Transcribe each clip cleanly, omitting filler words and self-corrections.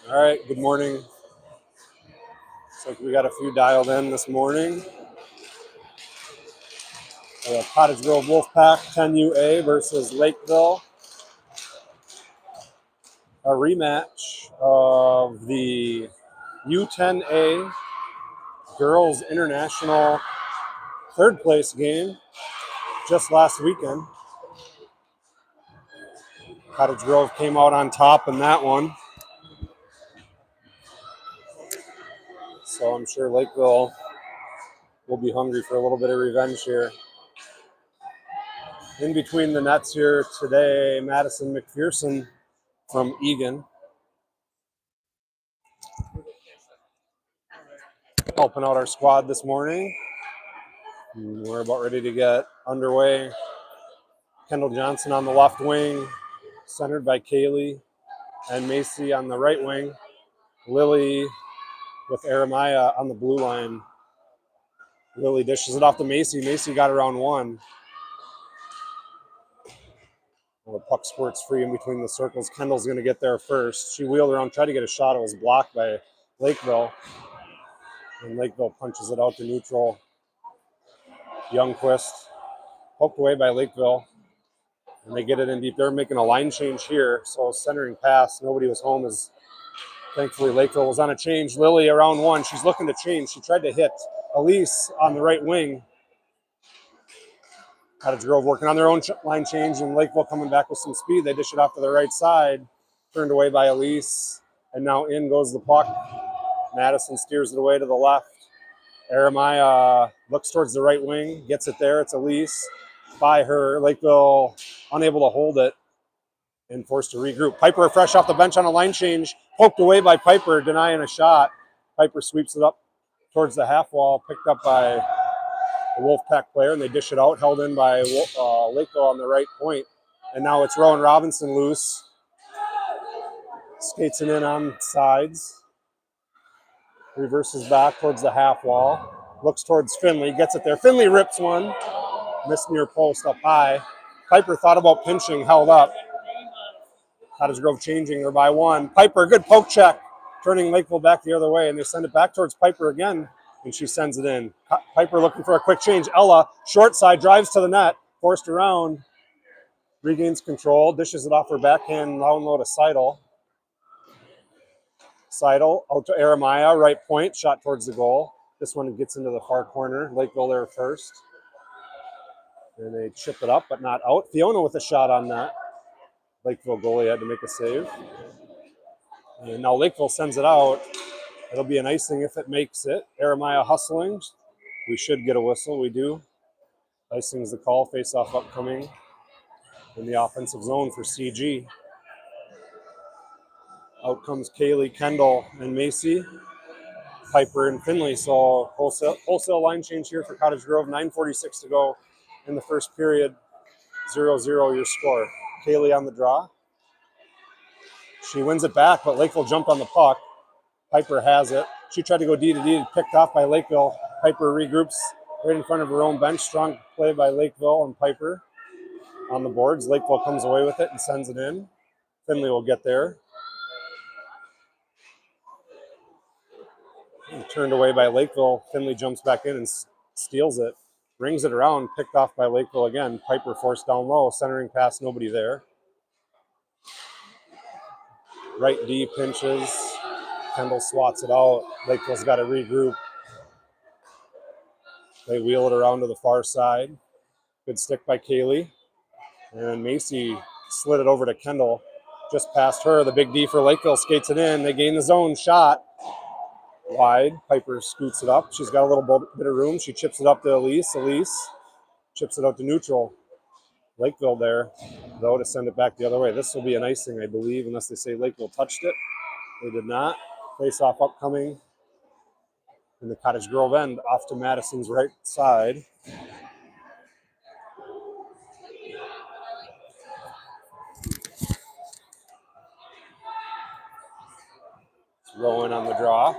All right, good morning. Looks like we got a few dialed in this morning. Cottage Grove Wolfpack 10UA versus Lakeville. A rematch of the U10A Girls International third place game just last weekend. Cottage Grove came out on top in that one. So I'm sure Lakeville will be hungry for a little bit of revenge here. In between the nets here today, Madison McPherson from Egan. Helping out our squad this morning. We're about ready to get underway. Kendall Johnson on the left wing, centered by Kaylee, and Macy on the right wing. Lily with Aramaya on the blue line. Lily dishes it off to Macy. Macy got around one. Well, the puck squirts free in between the circles. Kendall's going to get there first. She wheeled around, tried to get a shot. It was blocked by Lakeville. And Lakeville punches it out to neutral. Youngquist poked away by Lakeville. And they get it in deep. They're making a line change here. So centering pass. Nobody was home as thankfully Lakeville was on a change. Lily around one. She's looking to change. She tried to hit Elise on the right wing. Cottage Grove working on their own line change, and Lakeville coming back with some speed. They dish it off to the right side. Turned away by Elise. And now in goes the puck. Madison steers it away to the left. Aramaya looks towards the right wing. Gets it there. It's Elise. By her. Lakeville unable to hold it and forced to regroup. Piper fresh off the bench on a line change. Poked away by Piper, denying a shot. Piper sweeps it up towards the half wall. Picked up by a Wolfpack player, and they dish it out. Held in by Lakeville on the right point. And now it's Rowan Robinson loose. Skates it in on sides. Reverses back towards the half wall. Looks towards Finley. Gets it there. Finley rips one. Missed near post up high. Piper thought about pinching. Held up. Cottage Grove changing her by one. Piper, good poke check. Turning Lakeville back the other way. And they send it back towards Piper again. And she sends it in. Piper looking for a quick change. Ella, short side, drives to the net. Forced around. Regains control. Dishes it off her backhand. Down low to Seidel. Seidel out to Aramaya, right point, shot towards the goal. This one gets into the far corner. Lakeville there first. And they chip it up, but not out. Fiona with a shot on that. Lakeville goalie had to make a save. And now Lakeville sends it out. It'll be an icing if it makes it. Aramaya hustling. We should get a whistle. We do. Icing's the call. Face-off upcoming in the offensive zone for CG. Out comes Kaylee, Kendall, and Macy. Piper and Finley. So wholesale line change here for Cottage Grove. 9:46 to go in the first period. 0-0 your score. Kaylee on the draw. She wins it back, but Lakeville jumped on the puck. Piper has it. She tried to go D to D, picked off by Lakeville. Piper regroups right in front of her own bench. Strong play by Lakeville and Piper on the boards. Lakeville comes away with it and sends it in. Finley will get there. Turned away by Lakeville. Finley jumps back in and steals it. Rings it around, picked off by Lakeville again. Piper forced down low, centering pass, nobody there. Right D pinches. Kendall swats it out. Lakeville's got to regroup. They wheel it around to the far side. Good stick by Kaylee. And Macy slid it over to Kendall. Just past her. The big D for Lakeville skates it in. They gain the zone. Shot. Wide. Piper scoots it up. She's got a little bit of room. She chips it up to Elise. Elise chips it out to neutral. Lakeville there, though, to send it back the other way. This will be an icing, I believe, unless they say Lakeville touched it. They did not. Face-off upcoming in the Cottage Grove end, off to Madison's right side. It's Rowan on the draw.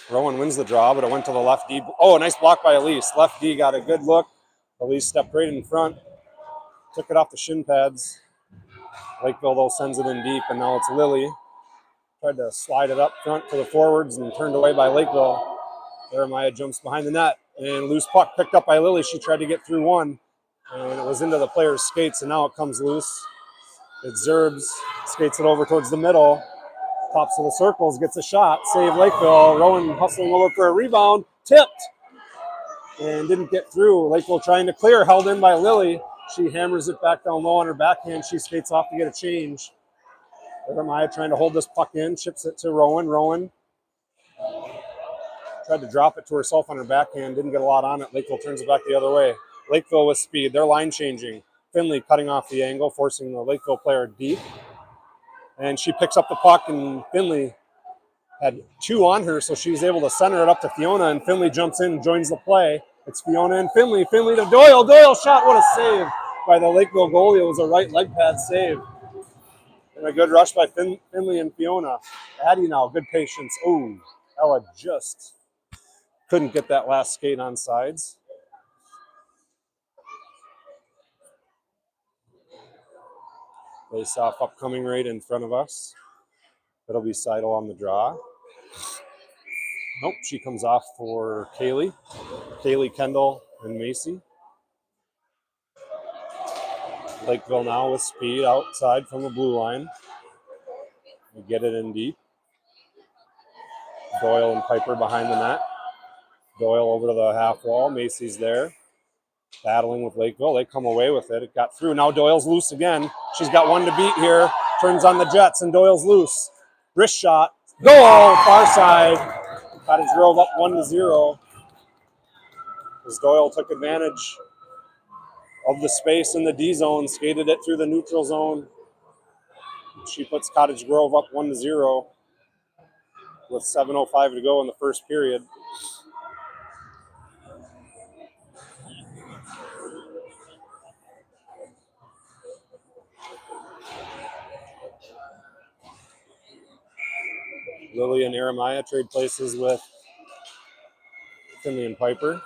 Rowan wins the draw, but it went to the left D. Oh, a nice block by Elise. Left D got a good look. Elise stepped right in front, took it off the shin pads. Lakeville, though, sends it in deep, and now it's Lily. Tried to slide it up front to the forwards and turned away by Lakeville. Jeremiah jumps behind the net, and loose puck picked up by Lily. She tried to get through one, and it was into the player's skates, and now it comes loose. It's Zerbs, skates it over towards the middle, tops of the circles, gets a shot, save Lakeville. Rowan hustling over for a rebound, tipped, and didn't get through. Lakeville trying to clear, held in by Lily. She hammers it back down low on her backhand. She skates off to get a change. Jeremiah trying to hold this puck in, chips it to Rowan. Rowan tried to drop it to herself on her backhand, didn't get a lot on it. Lakeville turns it back the other way. Lakeville with speed, they're line changing. Finley cutting off the angle, forcing the Lakeville player deep. And she picks up the puck, and Finley had two on her, so she was able to center it up to Fiona, and Finley jumps in and joins the play. It's Fiona and Finley. Finley to Doyle. Doyle shot. What a save by the Lakeville goalie. It was a right leg pad save. And a good rush by Finley and Fiona. Addie now, good patience. Oh, Ella just couldn't get that last skate on sides. Face off upcoming right in front of us. That'll be Seidel on the draw. Nope, she comes off for Kaylee. Kaylee, Kendall, and Macy. Lakeville now with speed outside from the blue line. We get it in deep. Doyle and Piper behind the net. Doyle over to the half wall. Macy's there. Battling with Lakeville. They come away with it. It got through. Now Doyle's loose again. She's got one to beat here. Turns on the Jets, and Doyle's loose. Wrist shot. Goal! Far side. Cottage drove up 1-0. As Doyle took advantage of the space in the D zone, skated it through the neutral zone. She puts Cottage Grove up 1-0 with 7:05 to go in the first period. Lily and Jeremiah trade places with Finley and Piper.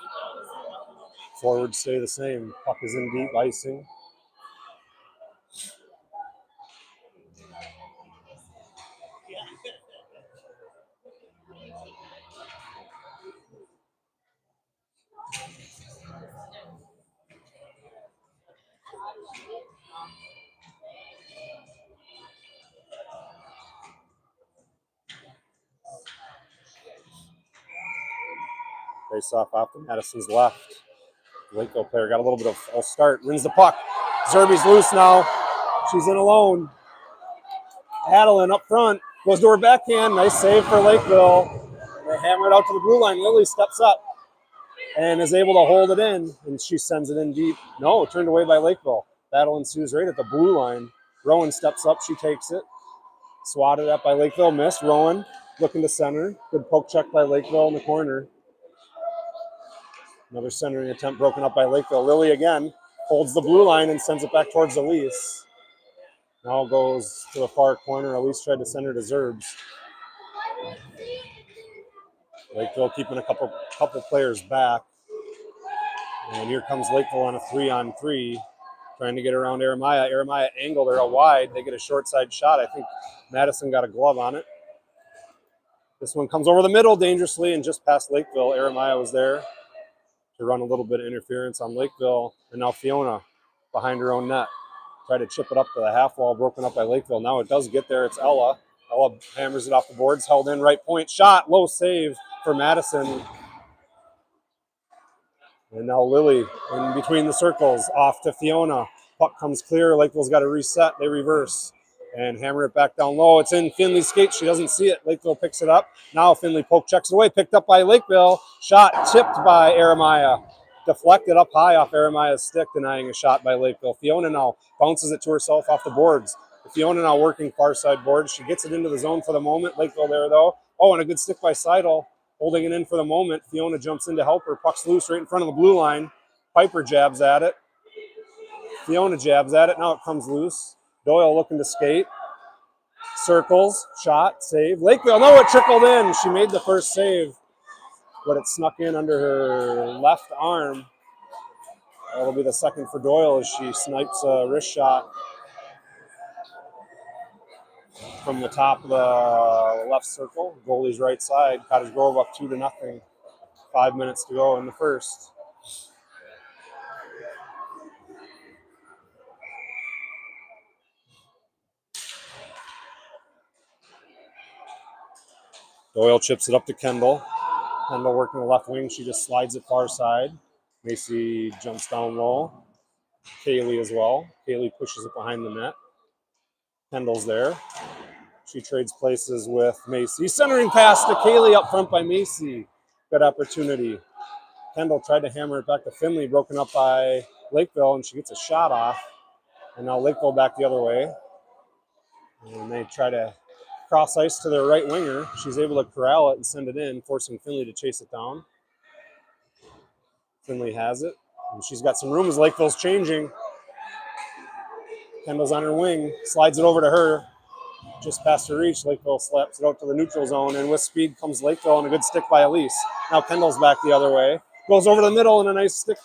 Forwards stay the same. Puck is in deep, icing. Face off to Madison's left. Lakeville player got a little bit of false start. Wins the puck. Zerby's loose now. She's in alone. Adeline up front. Goes to her backhand. Nice save for Lakeville. They hammer it out to the blue line. Lily steps up and is able to hold it in. And she sends it in deep. No, turned away by Lakeville. Battle ensues right at the blue line. Rowan steps up. She takes it. Swatted up by Lakeville. Missed. Rowan looking to center. Good poke check by Lakeville in the corner. Another centering attempt broken up by Lakeville. Lily again holds the blue line and sends it back towards Elise. Now goes to the far corner. Elise tried to send her to Zerbs. Lakeville keeping a couple players back. And here comes Lakeville on a 3-on-3. Trying to get around Jeremiah. Jeremiah angled her out wide. They get a short side shot. I think Madison got a glove on it. This one comes over the middle dangerously and just past Lakeville. Jeremiah was there to run a little bit of interference on Lakeville. And now Fiona behind her own net. Tried to chip it up to the half wall, broken up by Lakeville. Now it does get there. It's Ella. Ella hammers it off the boards, held in, right point. Shot, low save for Madison. And now Lily in between the circles, off to Fiona. Puck comes clear. Lakeville's got to reset. They reverse and hammer it back down low. It's in Finley's skate. She doesn't see it. Lakeville picks it up. Now Finley poke checks it away. Picked up by Lakeville. Shot tipped by Jeremiah. Deflected up high off Jeremiah's stick, denying a shot by Lakeville. Fiona now bounces it to herself off the boards. Fiona now working far side boards. She gets it into the zone for the moment. Lakeville there, though. Oh, and a good stick by Seidel. Holding it in for the moment. Fiona jumps in to help her. Puck's loose right in front of the blue line. Piper jabs at it. Fiona jabs at it. Now it comes loose. Doyle looking to skate. Circles. Shot. Save. Lakeville. No, it trickled in. She made the first save. but it snuck in under her left arm. That'll be the second for Doyle as she snipes a wrist shot from the top of the left circle. Goalie's right side. Cottage Grove up 2-0. 5 minutes to go in the first. Doyle chips it up to Kendall. Kendall working the left wing. She just slides it far side. Macy jumps down low. Kaylee as well. Kaylee pushes it behind the net. Kendall's there. She trades places with Macy. Centering pass to Kaylee up front by Macy. Good opportunity. Kendall tried to hammer it back to Finley, broken up by Lakeville, and she gets a shot off. And now Lakeville back the other way. And they try to cross ice to their right winger. She's able to corral it and send it in, forcing Finley to chase it down. Finley has it. And she's got some room as Lakeville's changing. Kendall's on her wing, slides it over to her. Just past her reach, Lakeville slaps it out to the neutral zone, and with speed comes Lakeville and a good stick by Elise. Now Kendall's back the other way. Goes over the middle and a nice stick.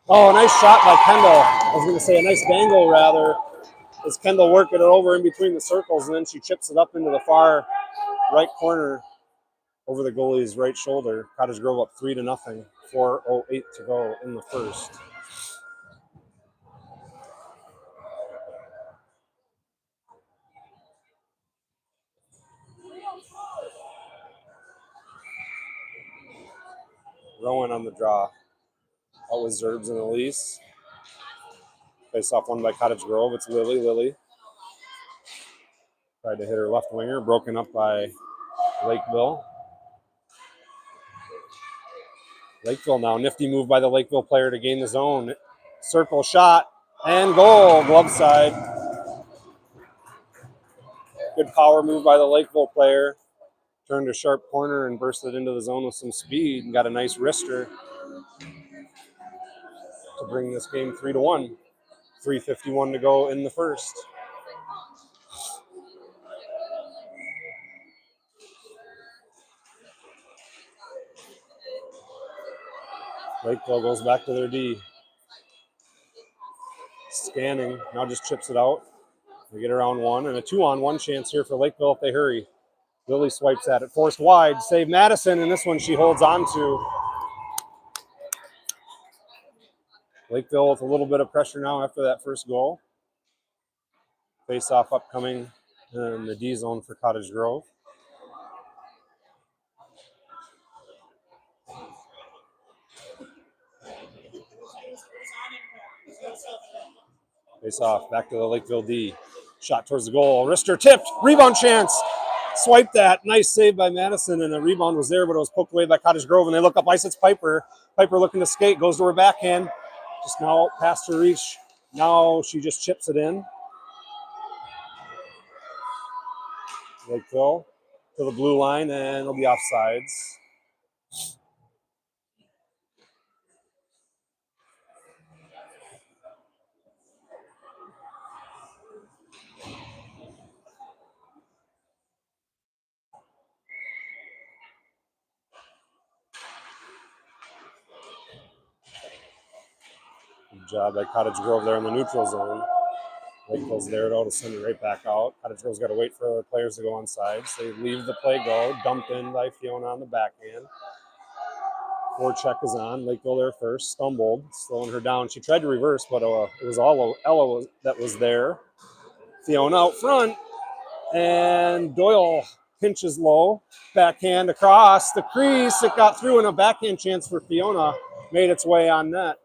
Oh, a nice shot by Kendall. I was going to say a nice dangle, rather, as Kendall working it over in between the circles, and then she chips it up into the far right corner over the goalie's right shoulder. Cottage Grove up 3-0. 4:08 to go in the first. Rowan on the draw. Out with Zerbs and Elise. Face off one by Cottage Grove. It's Lily. Lily tried to hit her left winger. Broken up by Lakeville. Lakeville now. Nifty move by the Lakeville player to gain the zone. Circle shot and goal. Glove side. Good power move by the Lakeville player. Turned a sharp corner and bursted into the zone with some speed and got a nice wrister to bring this game 3-1. 3:51 to go in the first. Lakeville goes back to their D. Scanning, now just chips it out. They get around one, and a 2-on-1 chance here for Lakeville if they hurry. Lily swipes at it, forced wide, save Madison, and this one she holds on to. Lakeville with a little bit of pressure now after that first goal. Face-off upcoming in the D zone for Cottage Grove. Face off, back to the Lakeville D. Shot towards the goal. Wrister tipped. Rebound chance. Swiped that. Nice save by Madison, and the rebound was there, but it was poked away by Cottage Grove, and they look up ice. It's Piper. Piper looking to skate. Goes to her backhand. Just now past her reach. Now she just chips it in. Lakeville to the blue line, and it'll be offsides. Good job by Cottage Grove there in the neutral zone. Lakeville's there though to send it right back out. Cottage Grove's got to wait for players to go on sides. They leave the play go, dumped in by Fiona on the backhand. Forecheck is on. Lakeville there first, stumbled, slowing her down. She tried to reverse, but it was all Ella that was there. Fiona out front, and Doyle pinches low. Backhand across the crease. It got through, and a backhand chance for Fiona made its way on net.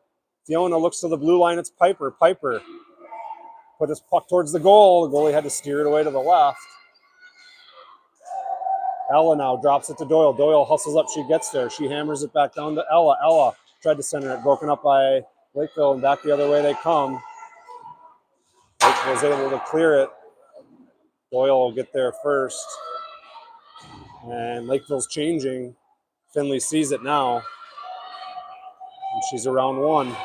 Fiona looks to the blue line. It's Piper. Piper put his puck towards the goal. The goalie had to steer it away to the left. Ella now drops it to Doyle. Doyle hustles up. She gets there. She hammers it back down to Ella. Ella tried to center it. Broken up by Lakeville, and back the other way they come. Lakeville was able to clear it. Doyle will get there first. And Lakeville's changing. Finley sees it now. And she's around one.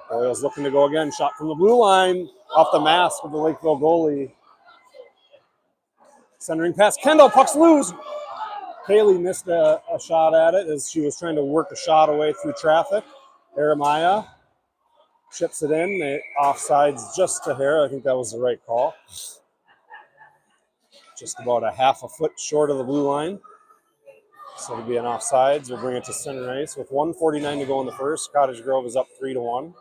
Doyle's looking to go again. Shot from the blue line off the mask of the Lakeville goalie. Centering pass. Kendall, puck's loose. Kaylee missed a shot at it as she was trying to work a shot away through traffic. Jeremiah chips it in. They offsides just a hair. I think that was the right call. Just about a half a foot short of the blue line. So it'll be an offsides. We'll bring it to center ice with 1:49 to go in the first. Cottage Grove is up 3-1.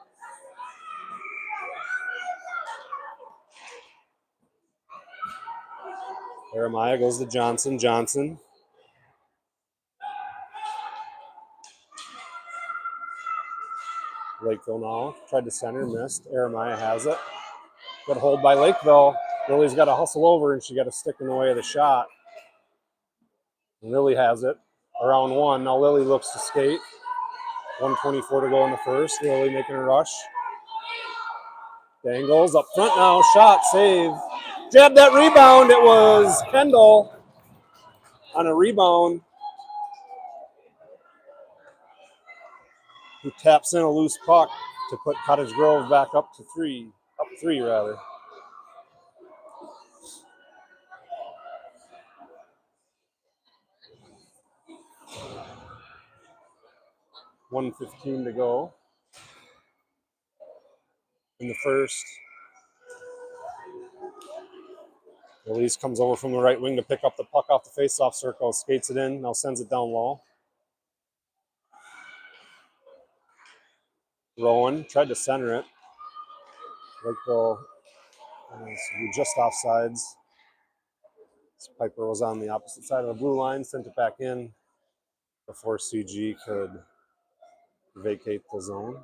Jeremiah goes to Johnson. Johnson. Lakeville now. Tried to center, missed. Jeremiah has it. Good hold by Lakeville. Lily's got to hustle over, and she got to stick in the way of the shot. Lily has it. Around one. Now Lily looks to skate. 1:24 to go in the first. Lily making a rush. Dangles up front now. Shot, save. Jab that rebound. It was Kendall on a rebound who taps in a loose puck to put Cottage Grove back up to three. Up three, rather. $1:15 to go in the first. Elise comes over from the right wing to pick up the puck off the face-off circle, skates it in, now sends it down low. Rowan tried to center it. Lakeville just offsides. Piper was on the opposite side of the blue line, sent it back in before CG could vacate the zone.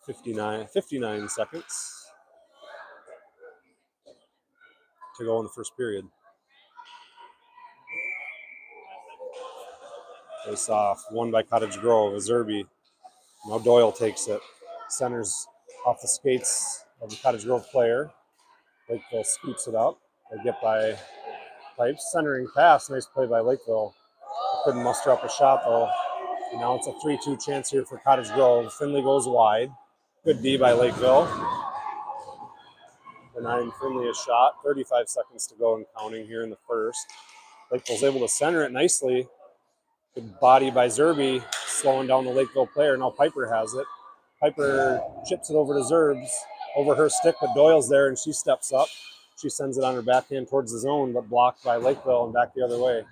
59 seconds to go in the first period. Face off, won by Cottage Grove. Zerby. Now Doyle takes it. Centers off the skates of the Cottage Grove player. Lakeville scoops it up. They get by Pipes. Centering pass. Nice play by Lakeville. Couldn't muster up a shot, though. And now it's a 3-2 chance here for Cottage Grove. Finley goes wide. Good D by Lakeville. Denying Finley a shot. 35 seconds to go and counting here in the first. Lakeville's able to center it nicely. Good body by Zerby, slowing down the Lakeville player. Now Piper has it. Piper chips it over to Zerbs, over her stick, but Doyle's there, and she steps up. She sends it on her backhand towards the zone, but blocked by Lakeville and back the other way.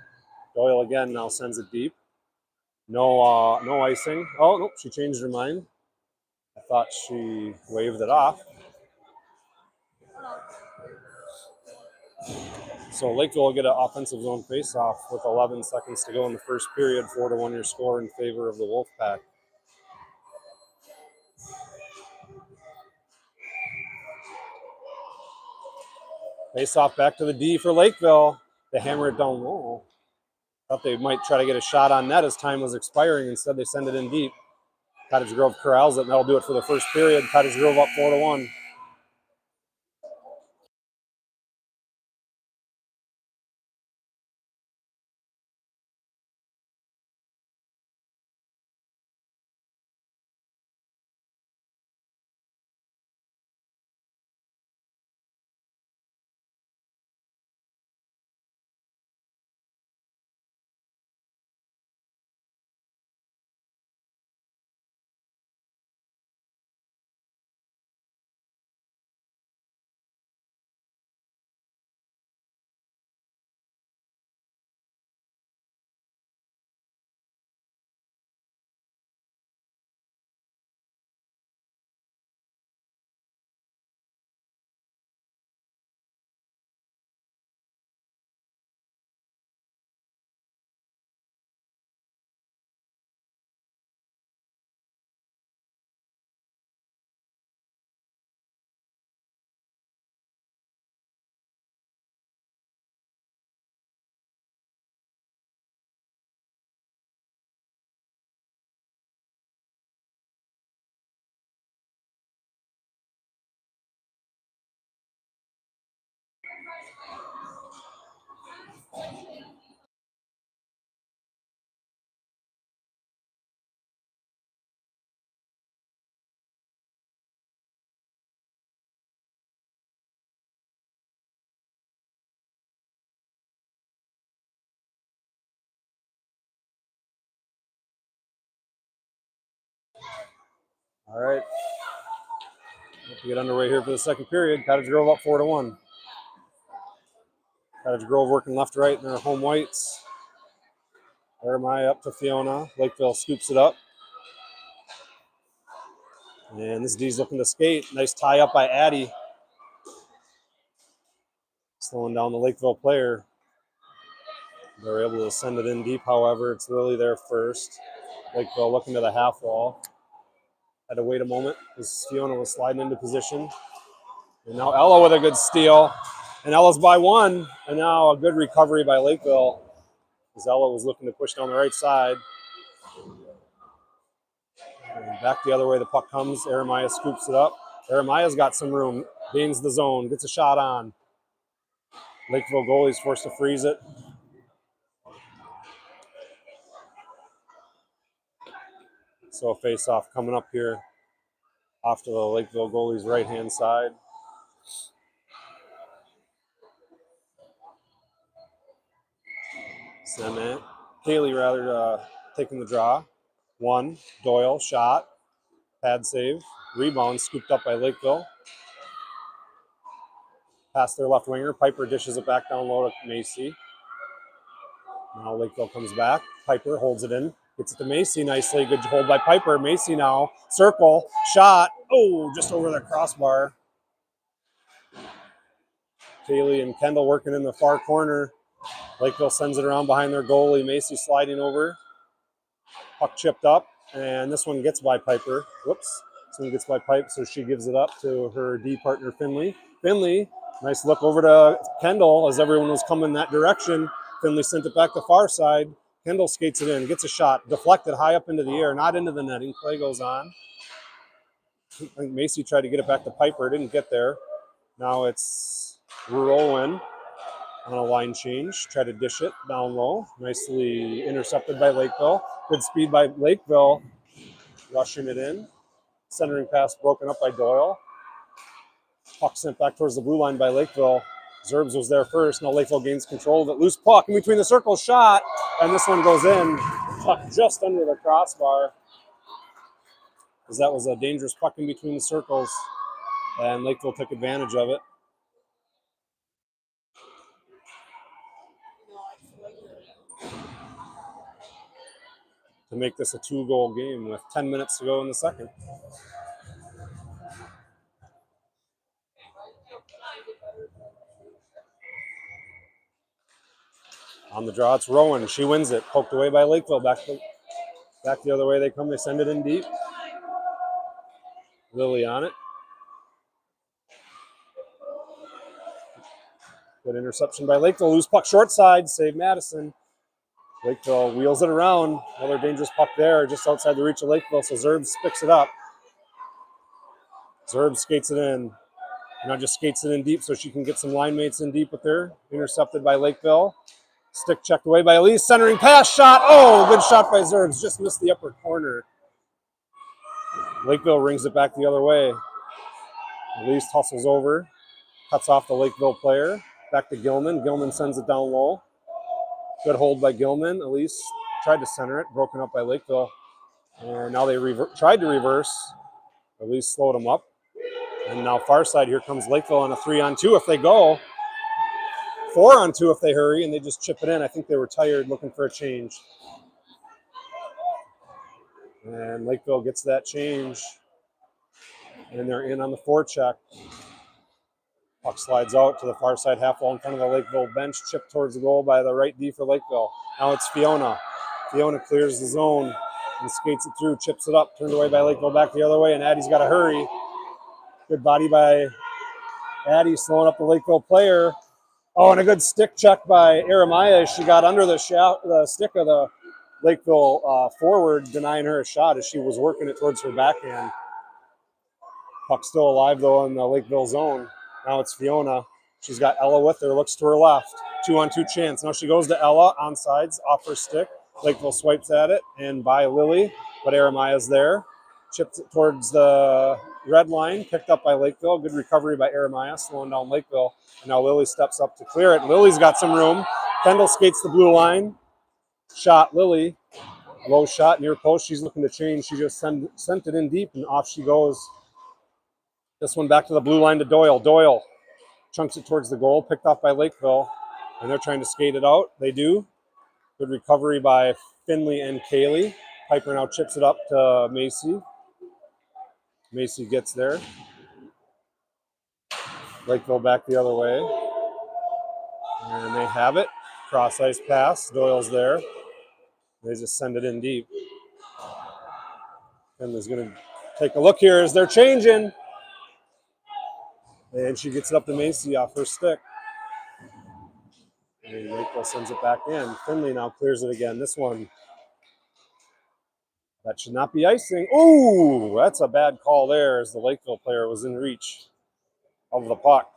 Doyle again now sends it deep. No icing. Oh, nope, she changed her mind. I thought she waved it off. So Lakeville will get an offensive zone face-off with 11 seconds to go in the first period. 4-1 your score in favor of the Wolfpack. Face-off back to the D for Lakeville. They hammer it down low. Thought they might try to get a shot on net as time was expiring. Instead, they send it in deep. Cottage Grove corrals it, and that'll do it for the first period. Cottage Grove up 4-1. All right. To get underway here for the second period. Cottage Grove up 4-1. Cottage Grove working left to right in their home whites. Jeremiah up to Fiona. Lakeville scoops it up. And this D's looking to skate. Nice tie up by Addie. Slowing down the Lakeville player. They're able to send it in deep, however. It's Lily there first. Lakeville looking to the half wall. Had to wait a moment because Fiona was sliding into position. And now Ella with a good steal. And Ella's by one. And now a good recovery by Lakeville as Ella was looking to push down the right side. And back the other way the puck comes. Jeremiah scoops it up. Jeremiah's got some room. Gains the zone. Gets a shot on. Lakeville goalie's forced to freeze it. So a face-off coming up here off to the Lakeville goalie's right-hand side. Cement. Haley taking the draw. One. Doyle, shot. Pad save. Rebound scooped up by Lakeville. Past their left winger. Piper dishes it back down low to Macy. Now Lakeville comes back. Piper holds it in. Gets it to Macy nicely. Good hold by Piper. Macy now. Circle. Shot. Oh, just over the crossbar. Kaylee and Kendall working in the far corner. Lakeville sends it around behind their goalie. Macy sliding over. Puck chipped up. And this one gets by Piper. Whoops. This one gets by Pipe, so she gives it up to her D partner, Finley. Finley, nice look over to Kendall as everyone was coming that direction. Finley sent it back to far side. Kendall skates it in, gets a shot, deflected high up into the air, not into the netting. Play goes on. I think Macy tried to get it back to Piper, didn't get there. Now it's Rowan on a line change. Try to dish it down low. Nicely intercepted by Lakeville. Good speed by Lakeville. Rushing it in. Centering pass broken up by Doyle. Puck sent back towards the blue line by Lakeville. Zerbs was there first. Now Lakeville gains control of it. Loose puck in between the circles. Shot. And this one goes in. Puck just under the crossbar. Because that was a dangerous puck in between the circles. And Lakeville took advantage of it. To make this a 2-goal game with 10 minutes to go in the second. On the draw, it's Rowan. She wins it. Poked away by Lakeville. Back the other way they come. They send it in deep. Lily on it. Good interception by Lakeville. Loose puck short side. Save Madison. Lakeville wheels it around. Another dangerous puck there just outside the reach of Lakeville. So Zerbs picks it up. Zerbs skates it in. Now just skates it in deep so she can get some line mates in deep with her. Intercepted by Lakeville. Stick checked away by Elise. Centering pass shot. Oh, good shot by Zerbs. Just missed the upper corner. Lakeville rings it back the other way. Elise hustles over. Cuts off the Lakeville player. Back to Gilman. Gilman sends it down low. Good hold by Gilman. Elise tried to center it. Broken up by Lakeville. And now they tried to reverse. Elise slowed them up. And now far side, here comes Lakeville on a 3-on-2 if they go. 4-on-2 if they hurry, and they just chip it in. I think they were tired, looking for a change. And Lakeville gets that change. And they're in on the forecheck. Puck slides out to the far side half wall in front of the Lakeville bench. Chipped towards the goal by the right D for Lakeville. Now it's Fiona. Fiona clears the zone and skates it through, chips it up, turned away by Lakeville back the other way, and Addie's got to hurry. Good body by Addie, slowing up the Lakeville player. Oh, and a good stick check by Jeremiah. She got under the stick of the Lakeville forward, denying her a shot as she was working it towards her backhand. Puck still alive, though, in the Lakeville zone. Now it's Fiona. She's got Ella with her, looks to her left. 2-on-2 chance. Now she goes to Ella, onside, off her stick. Lakeville swipes at it, and by Lily, but Jeremiah's there. Chipped it towards the red line, picked up by Lakeville. Good recovery by Jeremiah, slowing down Lakeville. And now Lily steps up to clear it. Lily's got some room. Kendall skates the blue line. Shot Lily. Low shot near post. She's looking to change. She just sent it in deep, and off she goes. This one back to the blue line to Doyle. Doyle chunks it towards the goal, picked off by Lakeville, and they're trying to skate it out. They do. Good recovery by Finley and Kaylee. Piper now chips it up to Macy. Macy gets there. Lakeville back the other way. And they have it. Cross ice pass. Doyle's there. They just send it in deep. Finley's going to take a look here as they're changing. And she gets it up to Macy off her stick. And Lakeville sends it back in. Finley now clears it again. This one, that should not be icing. Ooh, that's a bad call there as the Lakeville player was in reach of the puck.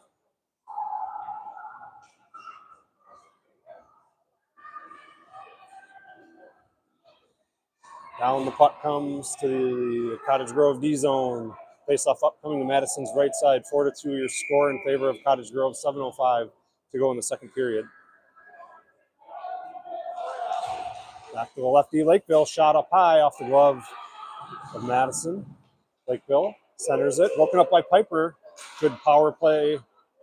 Down the puck comes to the Cottage Grove D zone. Face-off upcoming to Madison's right side. 4-2 your score in favor of Cottage Grove. 7:05 to go in the second period. Back to the lefty, Lakeville. Shot up high off the glove of Madison. Lakeville centers it. Broken up by Piper. Good power play.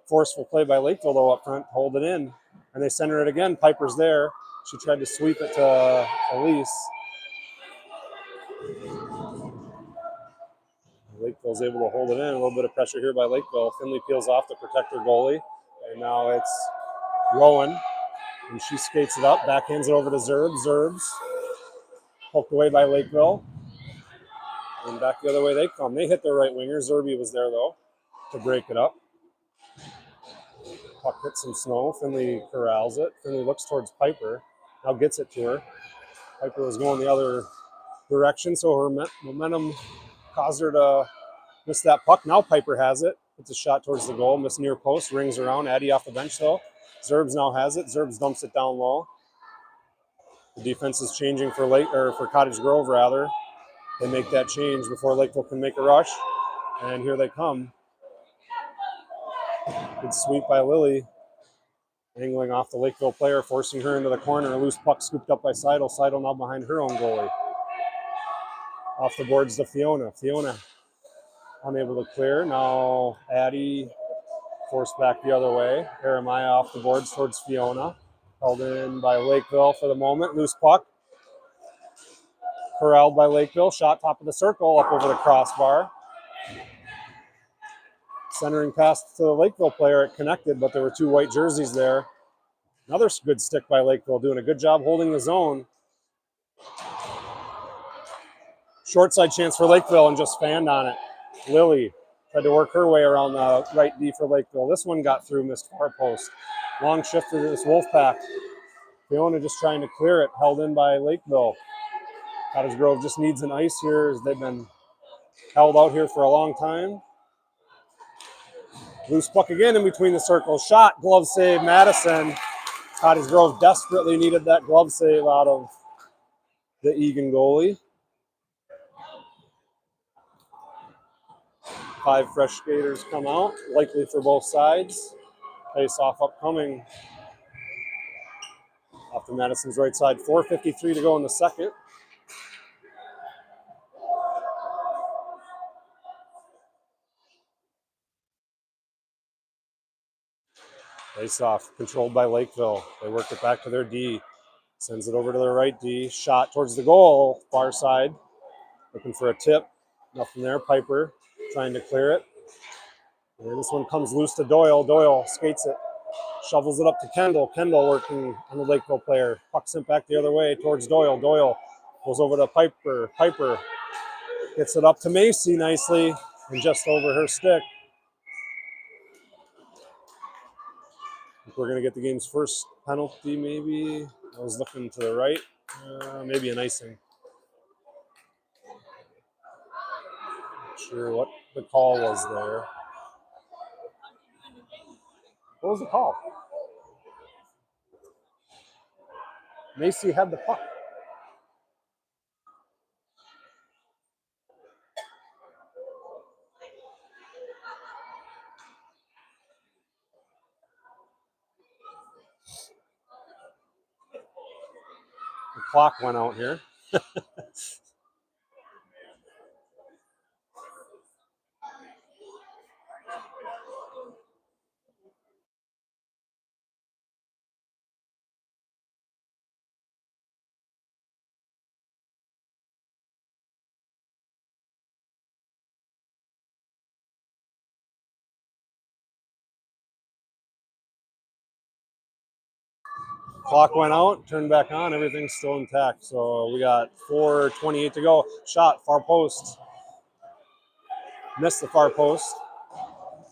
Forceful play by Lakeville, though, up front. Hold it in. And they center it again. Piper's there. She tried to sweep it to Elise. Lakeville's able to hold it in. A little bit of pressure here by Lakeville. Finley peels off to protect her goalie. And now it's Rowan. And she skates it up. Backhands it over to Zerbs. Zerbs poked away by Lakeville. And back the other way they come. They hit their right winger. Zerby was there, though, to break it up. Puck hits some snow. Finley corrals it. Finley looks towards Piper. Now gets it to her. Piper was going the other direction, so her momentum caused her to miss that puck. Now Piper has it. Puts a shot towards the goal. Miss near post. Rings around. Addie off the bench, though. Zerbs now has it. Zerbs dumps it down low. The defense is changing for Cottage Grove, rather. They make that change before Lakeville can make a rush. And here they come. Good sweep by Lily. Angling off the Lakeville player, forcing her into the corner. A loose puck scooped up by Seidel. Seidel now behind her own goalie. Off the boards to Fiona. Fiona unable to clear. Now Addie forced back the other way. Jeremiah off the boards towards Fiona. Held in by Lakeville for the moment. Loose puck. Corralled by Lakeville. Shot top of the circle up over the crossbar. Centering pass to the Lakeville player. It connected, but there were two white jerseys there. Another good stick by Lakeville, doing a good job holding the zone. Short side chance for Lakeville and just fanned on it. Lily tried to work her way around the right D for Lakeville. This one got through, missed far post. Long shift for this Wolfpack. Fiona just trying to clear it, held in by Lakeville. Cottage Grove just needs an ice here as they've been held out here for a long time. Loose puck again in between the circles. Shot, glove save, Madison. Cottage Grove desperately needed that glove save out of the Egan goalie. 5 fresh skaters come out, likely for both sides. Face-off upcoming off the Madison's right side. 4:53 to go in the second. Face-off controlled by Lakeville. They work it back to their D. Sends it over to their right D. Shot towards the goal, far side. Looking for a tip. Nothing there. Piper trying to clear it. And this one comes loose to Doyle. Doyle skates it. Shovels it up to Kendall. Kendall working on the Lakeville player. Puck sent back the other way towards Doyle. Doyle goes over to Piper. Piper gets it up to Macy nicely and just over her stick. I think we're going to get the game's first penalty, maybe. I was looking to the right. Maybe an icing. Not sure what the call was there. What was the call? Macy had the puck. The clock went out here. Clock went out, turned back on, everything's still intact. So we got 4:28 to go. Shot, far post. Missed the far post.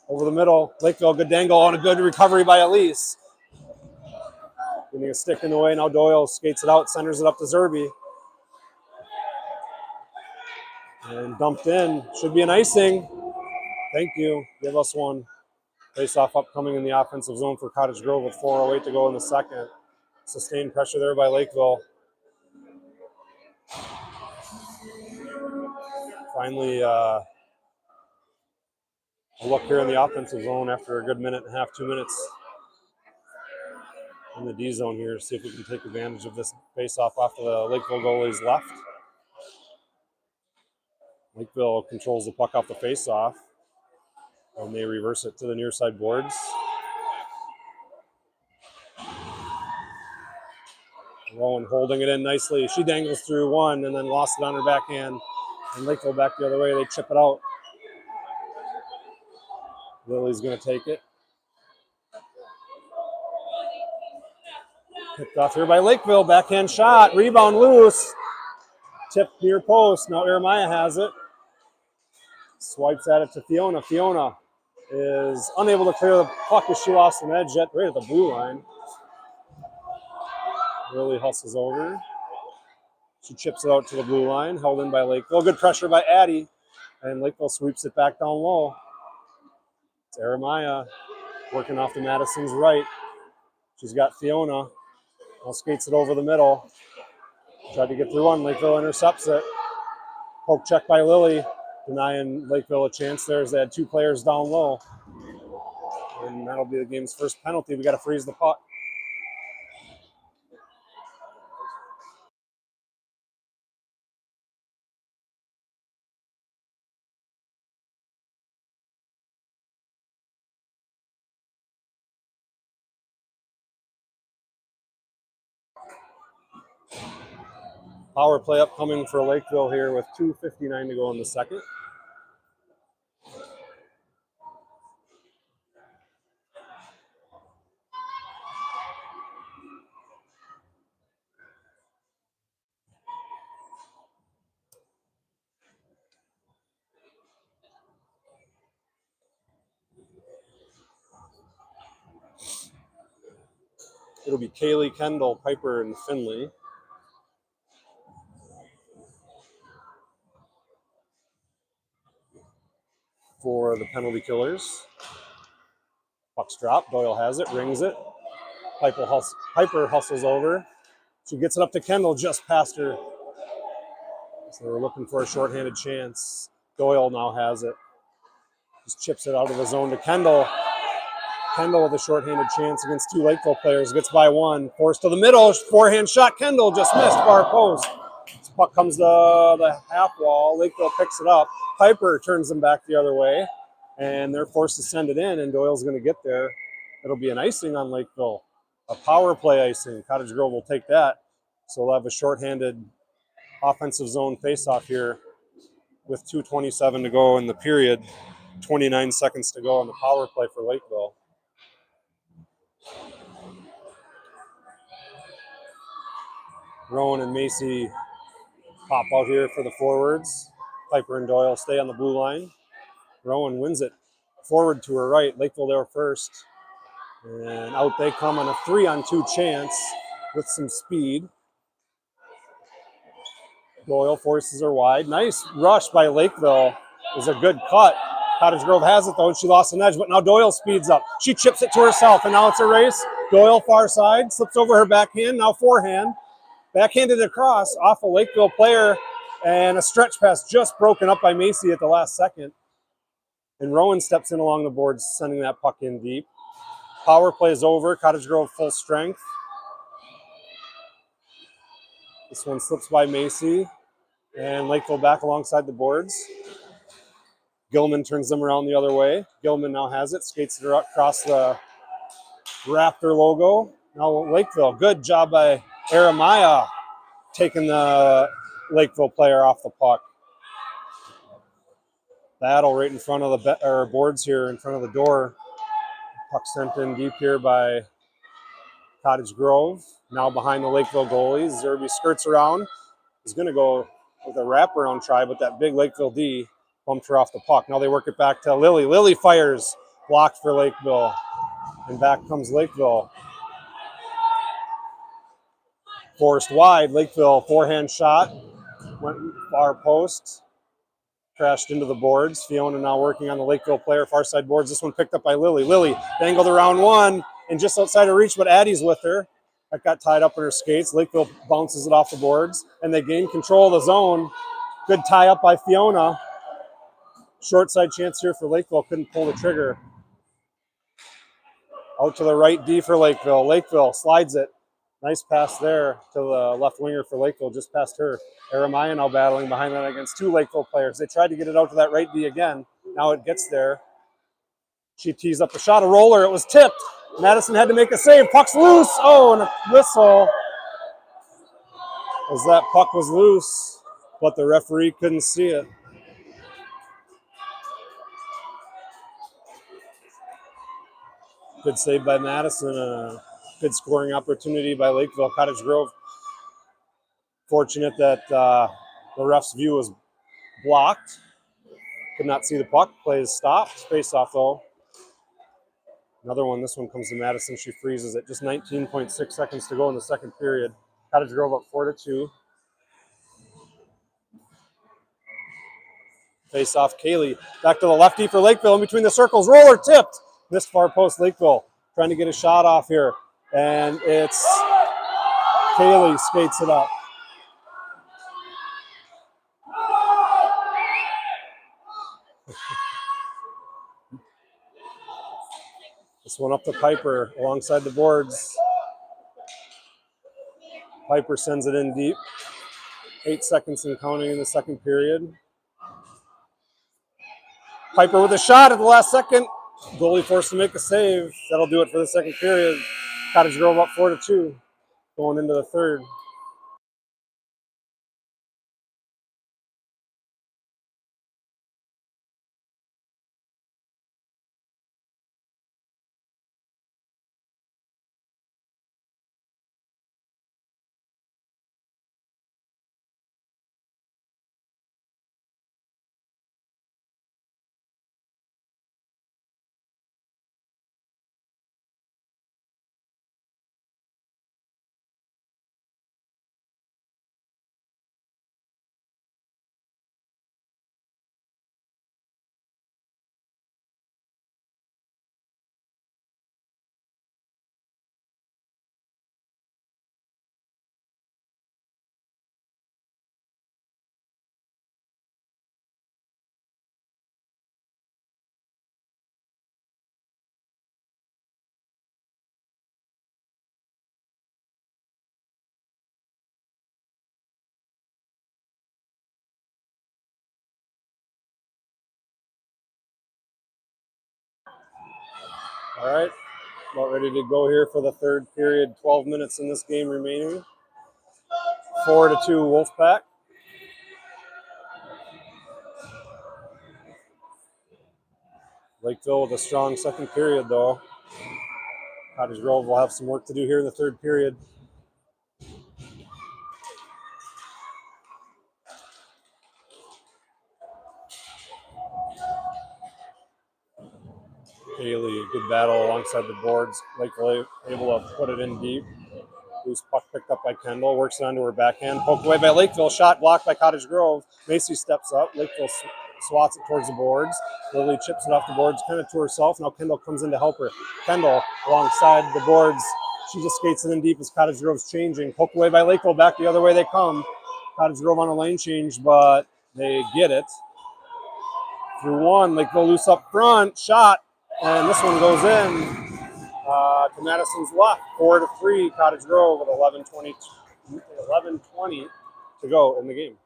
Over the middle, Lakeville, good dangle and a good recovery by Elise. Getting a stick in the way, now Doyle skates it out, centers it up to Zerby. And dumped in, should be an icing. Thank you, give us one. Face-off upcoming in the offensive zone for Cottage Grove with 4:08 to go in the second. Sustained pressure there by Lakeville. Finally, a look here in the offensive zone after a good minute and a half, 2 minutes in the D zone here. See if we can take advantage of this face-off off of the Lakeville goalie's left. Lakeville controls the puck off the face-off, and they reverse it to the near side boards. Rowan holding it in nicely. She dangles through one and then lost it on her backhand. And Lakeville back the other way. They chip it out. Lily's going to take it. Picked off here by Lakeville. Backhand shot. Rebound loose. Tipped near post. Now Jeremiah has it. Swipes at it to Fiona. Fiona is unable to clear the puck as she lost an edge right at the blue line. Lily hustles over. She chips it out to the blue line, held in by Lakeville. Good pressure by Addie, and Lakeville sweeps it back down low. It's Jeremiah working off to Madison's right. She's got Fiona. Now skates it over the middle. Tried to get through one. Lakeville intercepts it. Poke check by Lily, denying Lakeville a chance there as they had two players down low. And that'll be the game's first penalty. We got to freeze the puck. Power play upcoming for Lakeville here with 2:59 to go in the second. It'll be Kaylee, Kendall, Piper, and Finley. For the penalty killers. Puck's dropped. Doyle has it, rings it. Piper hustles over. She gets it up to Kendall, just past her. So we're looking for a shorthanded chance. Doyle now has it. Just chips it out of the zone to Kendall. Kendall with a shorthanded chance against two Lakeville players. Gets by one. Forced to the middle. Forehand shot. Kendall just missed far post. This puck comes to the half wall. Lakeville picks it up. Piper turns them back the other way. And they're forced to send it in, and Doyle's going to get there. It'll be an icing on Lakeville. A power play icing. Cottage Grove will take that. So we'll have a shorthanded offensive zone faceoff here with 2:27 to go in the period. 29 seconds to go on the power play for Lakeville. Rowan and Macy pop out here for the forwards. Piper and Doyle stay on the blue line. Rowan wins it forward to her right. Lakeville there first. And out they come on a 3-on-2 chance with some speed. Doyle forces her wide. Nice rush by Lakeville. It was a good cut. Cottage Grove has it though, and she lost an edge, but now Doyle speeds up. She chips it to herself, and now it's a race. Doyle far side, slips over her backhand, now forehand. Backhanded across off a Lakeville player, and a stretch pass just broken up by Macy at the last second. And Rowan steps in along the boards, sending that puck in deep. Power play is over. Cottage Grove full strength. This one slips by Macy, and Lakeville back alongside the boards. Gilman turns them around the other way. Gilman now has it, skates it across the Raptor logo. Now Lakeville, good job by Aramaya taking the Lakeville player off the puck. Battle right in front of the boards here, in front of the door. Puck sent in deep here by Cottage Grove. Now behind the Lakeville goalies. Zerby skirts around. He's going to go with a wraparound try, but that big Lakeville D bumped her off the puck. Now they work it back to Lily. Lily fires, blocked for Lakeville. And back comes Lakeville. Forced wide. Lakeville forehand shot. Went far post. Crashed into the boards. Fiona now working on the Lakeville player, far side boards. This one picked up by Lily. Lily dangled around one and just outside of reach, but Addie's with her. That got tied up in her skates. Lakeville bounces it off the boards, and they gain control of the zone. Good tie up by Fiona. Short side chance here for Lakeville. Couldn't pull the trigger. Out to the right D for Lakeville. Lakeville slides it. Nice pass there to the left winger for Lakeville, just past her. Aramaya now battling behind that against two Lakeville players. They tried to get it out to that right D again. Now it gets there. She tees up a shot, a roller. It was tipped. Madison had to make a save. Puck's loose. Oh, and a whistle. As that puck was loose, but the referee couldn't see it. Good save by Madison. A good scoring opportunity by Lakeville. Cottage Grove, fortunate that the ref's view was blocked. Could not see the puck. Play is stopped. Face off though. Another one. This one comes to Madison. She freezes it. Just 19.6 seconds to go in the second period. Cottage Grove up 4-2. Face off. Kaylee back to the lefty for Lakeville in between the circles. Roller tipped. Missed far post. Lakeville trying to get a shot off here. And it's Kaylee skates it up. This one up to Piper alongside the boards. Piper sends it in deep. 8 seconds and counting in the second period. Piper with a shot at the last second. Goalie forced to make a save. That'll do it for the second period. Cottage Grove up 4-2 going into the third. All right, about ready to go here for the third period. 12 minutes in this game remaining. 4-2 Wolfpack. Lakeville with a strong second period, though. Cottage Grove will have some work to do here in the third period. Haley, a good battle alongside the boards. Lakeville able to put it in deep. Loose puck picked up by Kendall. Works it onto her backhand. Poked away by Lakeville. Shot blocked by Cottage Grove. Macy steps up. Lakeville swats it towards the boards. Lily chips it off the boards, kind of to herself. Now Kendall comes in to help her. Kendall alongside the boards. She just skates it in deep as Cottage Grove's changing. Poked away by Lakeville. Back the other way they come. Cottage Grove on a lane change, but they get it. Through one. Lakeville loose up front. Shot. And this one goes in to Madison's left. 4-3, Cottage Grove with 11:20 to go in the game.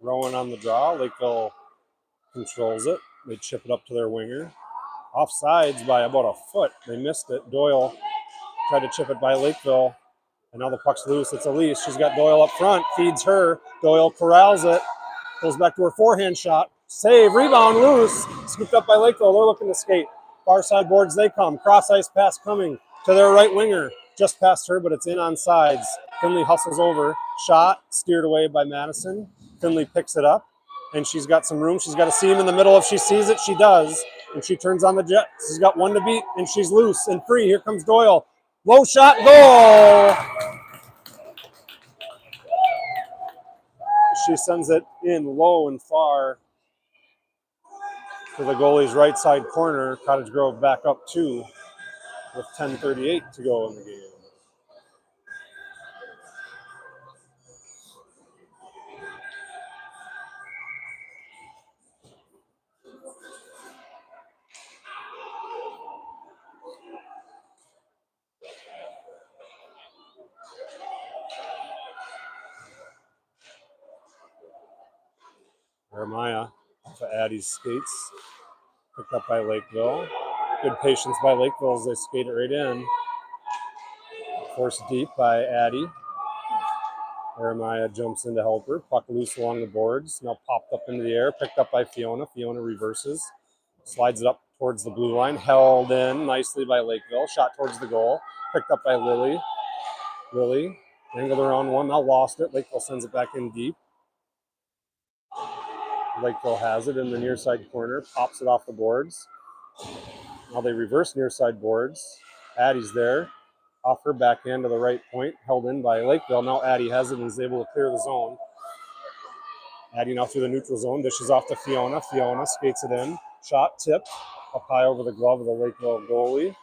Rowan on the draw. Lakeville controls it. They chip it up to their winger. Offsides by about a foot. They missed it. Doyle tried to chip it by Lakeville. And now the puck's loose. It's Elise. She's got Doyle up front. Feeds her. Doyle corrals it. Goes back to her forehand shot. Save. Rebound loose. Scooped up by Lakeville. They're looking to skate. Far side boards they come. Cross ice pass coming to their right winger. Just past her, but it's in on sides. Finley hustles over. Shot. Steered away by Madison. Finley picks it up. And she's got some room. She's got a seam in the middle. If she sees it, she does. And she turns on the jet. She's got one to beat, and she's loose and free. Here comes Doyle. Low shot, goal! She sends it in low and far to the goalie's right side corner. Cottage Grove back up 2 with 10:38 to go in the game. Jeremiah to Addie's skates. Picked up by Lakeville. Good patience by Lakeville as they skate it right in. Forced deep by Addie. Jeremiah jumps in to help her. Puck loose along the boards. Now popped up into the air. Picked up by Fiona. Fiona reverses. Slides it up towards the blue line. Held in nicely by Lakeville. Shot towards the goal. Picked up by Lily. Lily angled around one. Now lost it. Lakeville sends it back in deep. Lakeville has it in the near side corner. Pops it off the boards. Now they reverse near side boards. Addie's there. Off her backhand to the right point. Held in by Lakeville. Now Addie has it and is able to clear the zone. Addie now through the neutral zone. Dishes off to Fiona. Fiona skates it in. Shot tipped up high over the glove of the Lakeville goalie.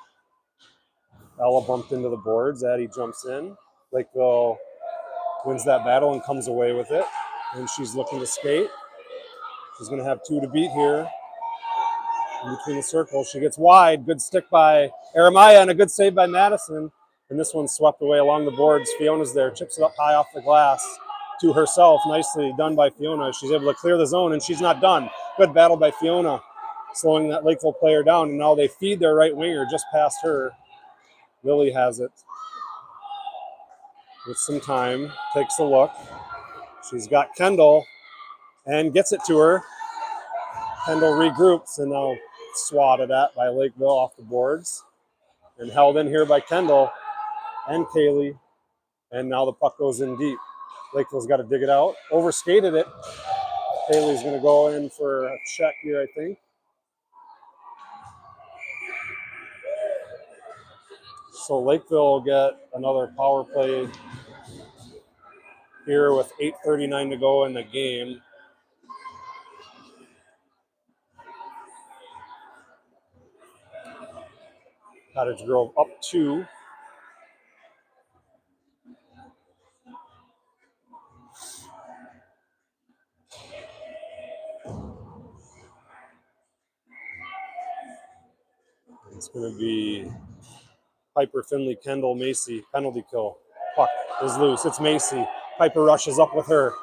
Ella bumped into the boards. Addie jumps in. Lakeville wins that battle and comes away with it. And she's looking to skate. She's going to have 2 to beat here. In between the circles. She gets wide. Good stick by Jeremiah and a good save by Madison. And this one's swept away along the boards. Fiona's there. Chips it up high off the glass to herself. Nicely done by Fiona. She's able to clear the zone, and she's not done. Good battle by Fiona, slowing that Lakeville player down. And now they feed their right winger just past her. Lily has it with some time. Takes a look. She's got Kendall and gets it to her. Kendall regroups and now swatted at by Lakeville off the boards. And held in here by Kendall and Kaylee. And now the puck goes in deep. Lakeville's got to dig it out. Overskated it. Kaylee's going to go in for a check here, I think. So Lakeville will get another power play here with 8:39 to go in the game. Cottage Grove up 2. It's going to be Piper, Finley, Kendall, Macy. Penalty kill. Puck is loose. It's Macy. Piper rushes up with her.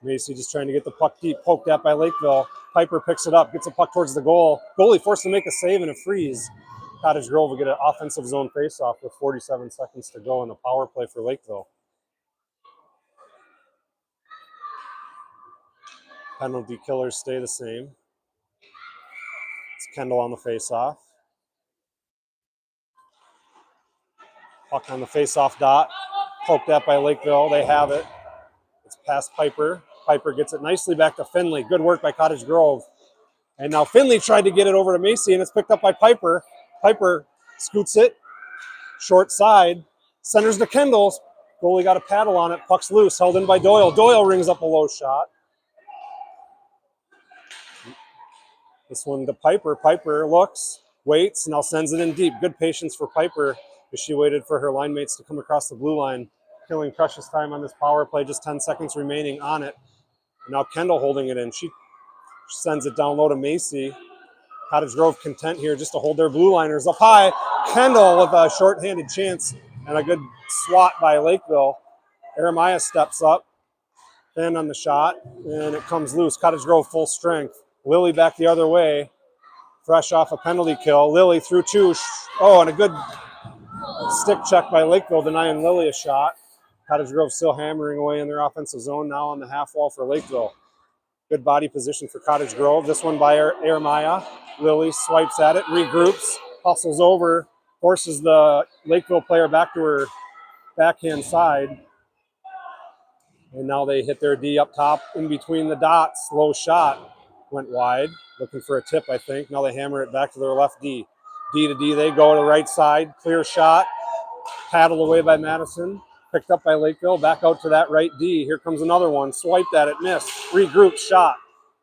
Macy just trying to get the puck deep. Poked at by Lakeville. Piper picks it up. Gets a puck towards the goal. Goalie forced to make a save and a freeze. Cottage Grove will get an offensive zone faceoff with 47 seconds to go in the power play for Lakeville. Penalty killers stay the same. It's Kendall on the faceoff. Puck on the faceoff dot. Poked at by Lakeville. They have it. It's past Piper. Piper gets it nicely back to Finley. Good work by Cottage Grove. And now Finley tried to get it over to Macy, and it's picked up by Piper. Piper scoots it. Short side. Centers to Kendall. Goalie got a paddle on it. Puck's loose. Held in by Doyle. Doyle rings up a low shot. This one to Piper. Piper looks. Waits, now sends it in deep. Good patience for Piper as she waited for her line mates to come across the blue line, killing precious time on this power play. Just 10 seconds remaining on it. And now Kendall holding it in. She sends it down low to Macy. Cottage Grove content here just to hold their blue liners up high. Kendall with a short-handed chance and a good swat by Lakeville. Jeremiah steps up, and on the shot, and it comes loose. Cottage Grove full strength. Lily back the other way, fresh off a penalty kill. Lily through two. Oh, and a good stick check by Lakeville, denying Lily a shot. Cottage Grove still hammering away in their offensive zone now on the half wall for Lakeville. Good body position for Cottage Grove. This one by Jeremiah. Lily swipes at it, regroups, hustles over, forces the Lakeville player back to her backhand side. And now they hit their D up top in between the dots. Low shot went wide, looking for a tip, I think. Now they hammer it back to their left D. D to D, they go to the right side. Clear shot, paddled away by Madison. Picked up by Lakeville, back out to that right D. Here comes another one. Swiped at it, missed. Regrouped, shot.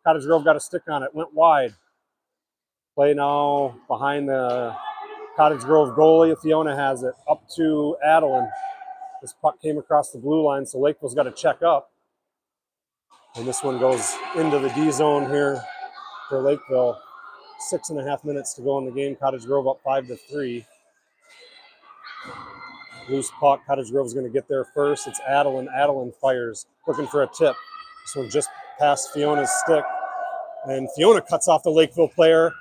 Cottage Grove got a stick on it, went wide. Play now behind the Cottage Grove goalie. Fiona has it up to Adeline. This puck came across the blue line, so Lakeville's got to check up. And this one goes into the D zone here for Lakeville. 6.5 minutes to go in the game. Cottage Grove up 5-3. Loose puck. Cottage Grove's going to get there first. It's Adeline. Adeline fires, looking for a tip. This one just past Fiona's stick. And Fiona cuts off the Lakeville player,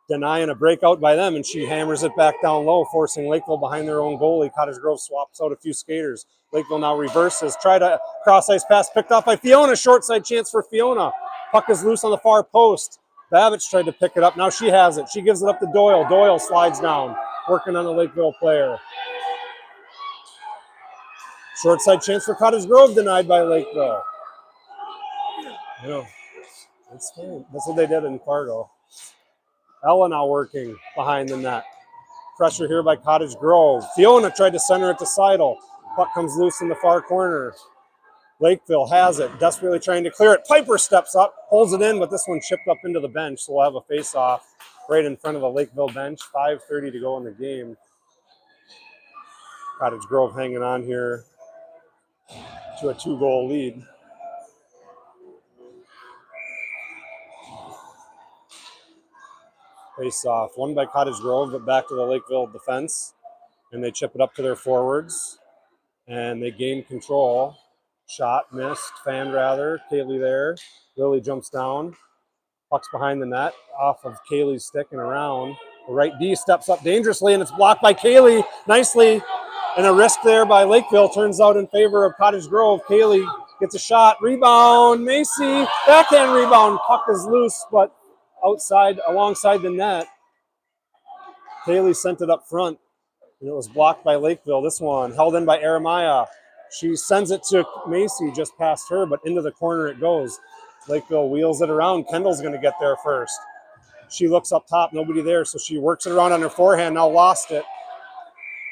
denying a breakout by them, and she hammers it back down low, forcing Lakeville behind their own goalie. Cottage Grove swaps out a few skaters. Lakeville now reverses. Try to cross-ice pass picked off by Fiona. Short side chance for Fiona. Puck is loose on the far post. Babbage tried to pick it up. Now she has it. She gives it up to Doyle. Doyle slides down, working on the Lakeville player. Short side chance for Cottage Grove, denied by Lakeville. You know, that's fine. That's what they did in Fargo. Ella now working behind the net. Pressure here by Cottage Grove. Fiona tried to center it to Seidel. Puck comes loose in the far corner. Lakeville has it, desperately trying to clear it. Piper steps up, holds it in, but this one chipped up into the bench, so we'll have a face-off right in front of the Lakeville bench. 5:30 to go in the game. Cottage Grove hanging on here to a 2-goal lead. Face-off, won by Cottage Grove, but back to the Lakeville defense. And they chip it up to their forwards. And they gain control. Shot missed, fanned rather. Kaylee there. Lily jumps down. Puck's behind the net, off of Kaylee's stick and around. The right D steps up dangerously, and it's blocked by Kaylee nicely. And a risk there by Lakeville turns out in favor of Cottage Grove. Kaylee gets a shot. Rebound, Macy. Backhand rebound. Puck is loose, but outside, alongside the net. Kaylee sent it up front, and it was blocked by Lakeville. This one held in by Jeremiah. She sends it to Macy just past her, but into the corner it goes. Lakeville wheels it around. Kendall's going to get there first. She looks up top, nobody there, so she works it around on her forehand, now lost it.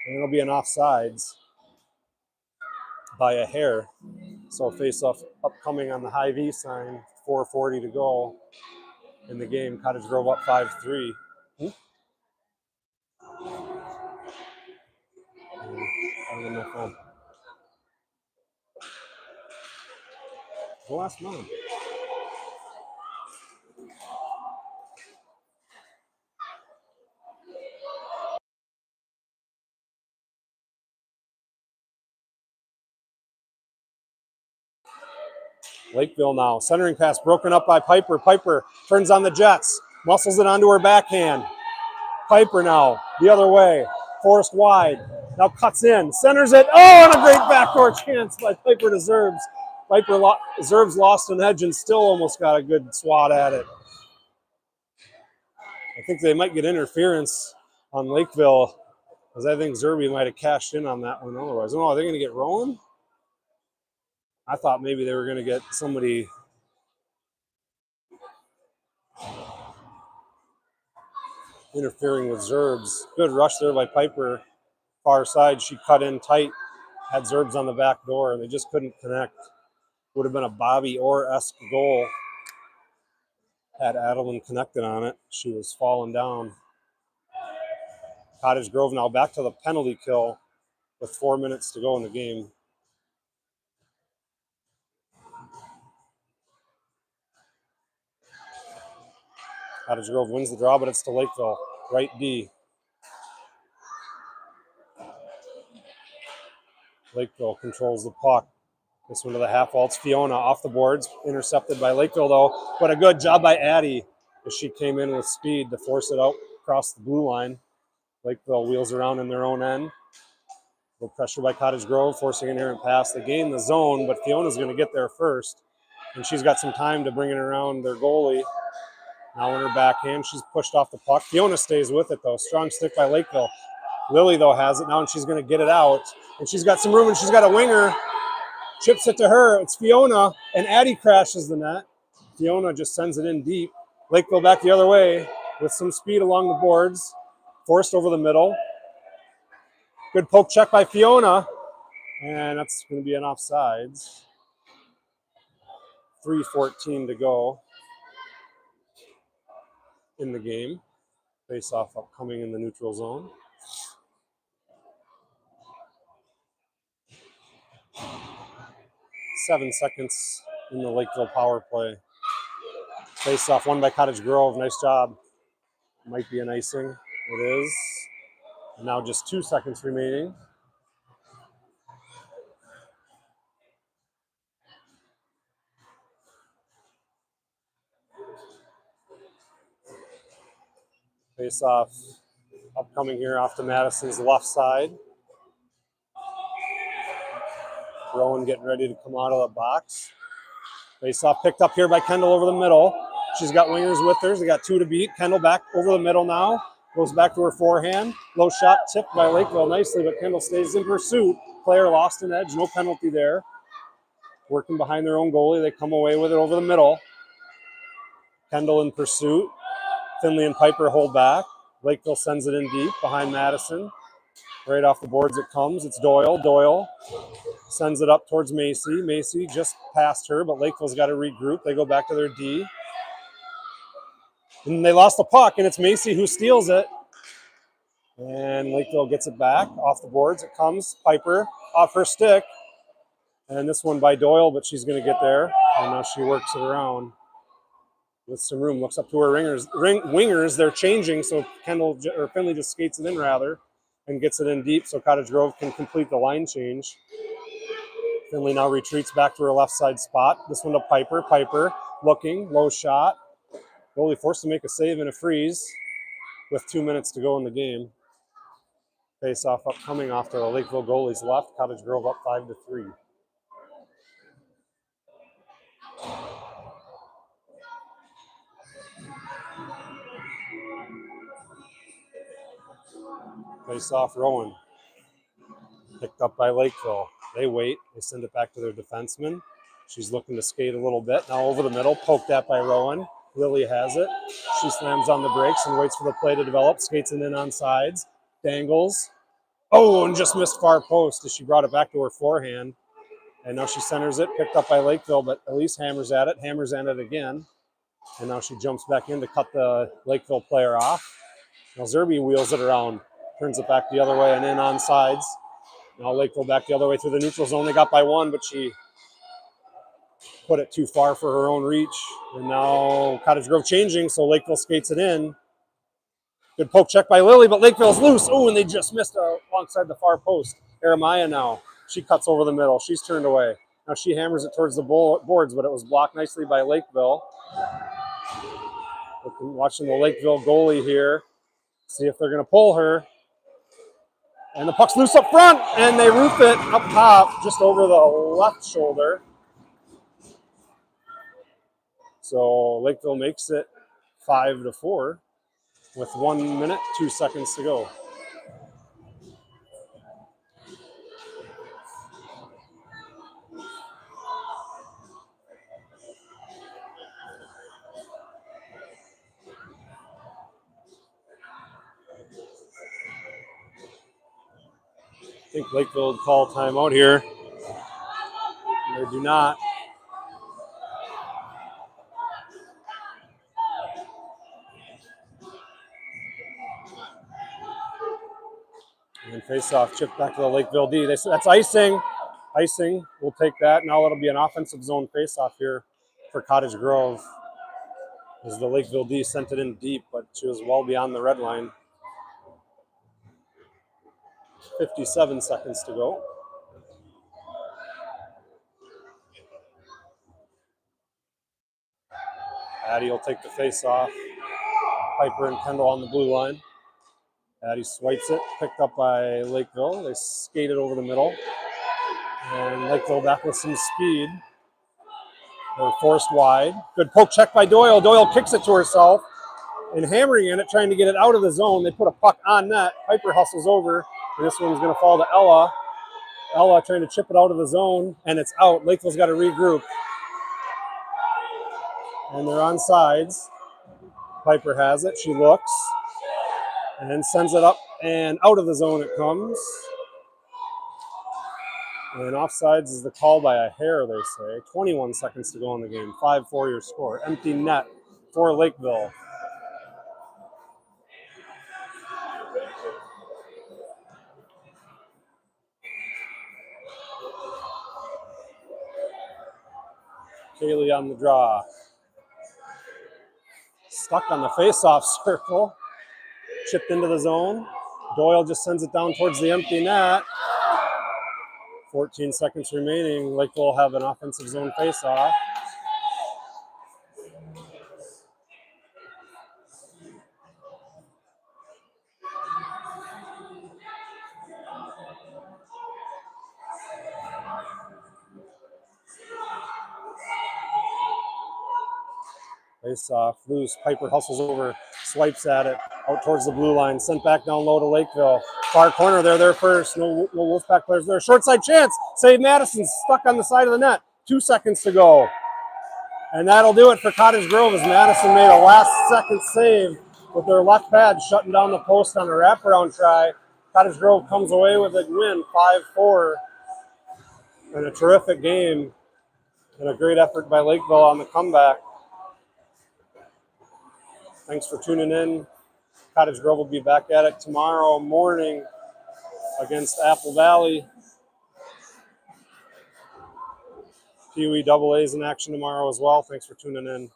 And it'll be an offsides by a hair. So face-off upcoming on the high V sign, 4:40 to go in the game. Cottage Grove up 5-3. I don't know if I'm... The last month. Lakeville now. Centering pass broken up by Piper. Piper turns on the Jets. Muscles it onto her backhand. Piper now the other way. Forced wide. Now cuts in. Centers it. Oh, and a great backdoor chance by Piper to Zerbs. Zerbs lost an edge and still almost got a good swat at it. I think they might get interference on Lakeville, because I think Zerby might have cashed in on that one otherwise. Oh, are they going to get rolling? I thought maybe they were going to get somebody interfering with Zerbs. Good rush there by Piper. Far side, she cut in tight, had Zerbs on the back door, and they just couldn't connect. Would have been a Bobby Orr-esque goal had Adeline connected on it. She was falling down. Cottage Grove now back to the penalty kill with 4 minutes to go in the game. Cottage Grove wins the draw, but it's to Lakeville. Right D. Lakeville controls the puck. This one to the half wall. It's Fiona off the boards. Intercepted by Lakeville, though. But a good job by Addie as she came in with speed to force it out across the blue line. Lakeville wheels around in their own end. A little pressure by Cottage Grove, forcing an errant pass. They gain the zone, but Fiona's going to get there first. And she's got some time to bring it around their goalie. Now in her backhand, she's pushed off the puck. Fiona stays with it, though. Strong stick by Lakeville. Lily, though, has it now, and she's going to get it out. And she's got some room, and she's got a winger. Chips it to her. It's Fiona, and Addie crashes the net. Fiona just sends it in deep. Lakeville back the other way with some speed along the boards. Forced over the middle. Good poke check by Fiona. And that's going to be an offsides. 3:14 to go in the game. Face-off upcoming in the neutral zone. Seven seconds in the Lakeville power play. Face-off won by Cottage Grove. Nice job. Might be an icing. It is. And now just 2 seconds remaining. Face-off upcoming here off to Madison's left side. Rowan getting ready to come out of the box. Face-off picked up here by Kendall over the middle. She's got wingers with her. They got 2 to beat. Kendall back over the middle now. Goes back to her forehand. Low shot tipped by Lakeville nicely, but Kendall stays in pursuit. Player lost an edge. No penalty there. Working behind their own goalie. They come away with it over the middle. Kendall in pursuit. Finley and Piper hold back. Lakeville sends it in deep behind Madison. Right off the boards it comes. It's Doyle. Doyle sends it up towards Macy. Macy just passed her, but Lakeville's got to regroup. They go back to their D. And they lost the puck, and it's Macy who steals it. And Lakeville gets it back off the boards. It comes. Piper off her stick. And this one by Doyle, but she's going to get there. And now she works it around with some room. Looks up to her wingers. They're changing, so Finley just skates it in rather and gets it in deep so Cottage Grove can complete the line change. Finley now retreats back to her left side spot. This one to Piper. Piper looking, low shot. Goalie forced to make a save and a freeze with 2 minutes to go in the game. Face-off upcoming off to the Lakeville goalie's left. Cottage Grove up 5-3. Face-off Rowan. Picked up by Lakeville. They wait. They send it back to their defenseman. She's looking to skate a little bit. Now over the middle. Poked at by Rowan. Lily has it. She slams on the brakes and waits for the play to develop. Skates it in on sides. Dangles. Oh, and just missed far post as she brought it back to her forehand. And now she centers it. Picked up by Lakeville, but Elise hammers at it. Hammers at it again. And now she jumps back in to cut the Lakeville player off. Now Zerby wheels it around. Turns it back the other way and in on sides. Now Lakeville back the other way through the neutral zone. They got by 1, but she put it too far for her own reach. And now Cottage Grove changing, so Lakeville skates it in. Good poke check by Lily, but Lakeville's loose. Oh, and they just missed alongside the far post. Aramaya now. She cuts over the middle. She's turned away. Now she hammers it towards the boards, but it was blocked nicely by Lakeville. Watching the Lakeville goalie here. See if they're going to pull her. And the puck's loose up front, and they roof it up top, just over the left shoulder. So Lakeville makes it 5-4 with 1 minute, 2 seconds to go. I think Lakeville would call timeout here. They do not. And face-off, chip back to the Lakeville D. That's icing. Icing, we'll take that. Now it'll be an offensive zone face-off here for Cottage Grove. As the Lakeville D sent it in deep, but she was well beyond the red line. 57 seconds to go. Addie will take the face-off. Piper and Kendall on the blue line. Addie swipes it, picked up by Lakeville. They skate it over the middle. And Lakeville back with some speed. They're forced wide. Good poke check by Doyle. Doyle kicks it to herself and hammering in it, trying to get it out of the zone. They put a puck on net. Piper hustles over, and this one's going to fall to Ella. Ella trying to chip it out of the zone, and it's out. Lakeville's got to regroup. And they're on sides. Piper has it. She looks and sends it up and out of the zone it comes. And offsides is the call by a hair, they say. 21 seconds to go in the game. 5-4 your score. Empty net for Lakeville. Kaylee on the draw. Stuck on the face-off circle. Chipped into the zone. Doyle just sends it down towards the empty net. 14 seconds remaining. Lakeville will have an offensive zone face-off. Face-off, loose. Piper hustles over, swipes at it, out towards the blue line. Sent back down low to Lakeville. Far corner, they're there first. No Wolfpack players there. Short side chance. Save Madison, stuck on the side of the net. 2 seconds to go. And that'll do it for Cottage Grove as Madison made a last-second save with their left pad, shutting down the post on a wraparound try. Cottage Grove comes away with a win, 5-4. And a terrific game and a great effort by Lakeville on the comeback. Thanks for tuning in. Cottage Grove will be back at it tomorrow morning against Apple Valley. Pee Wee AA is in action tomorrow as well. Thanks for tuning in.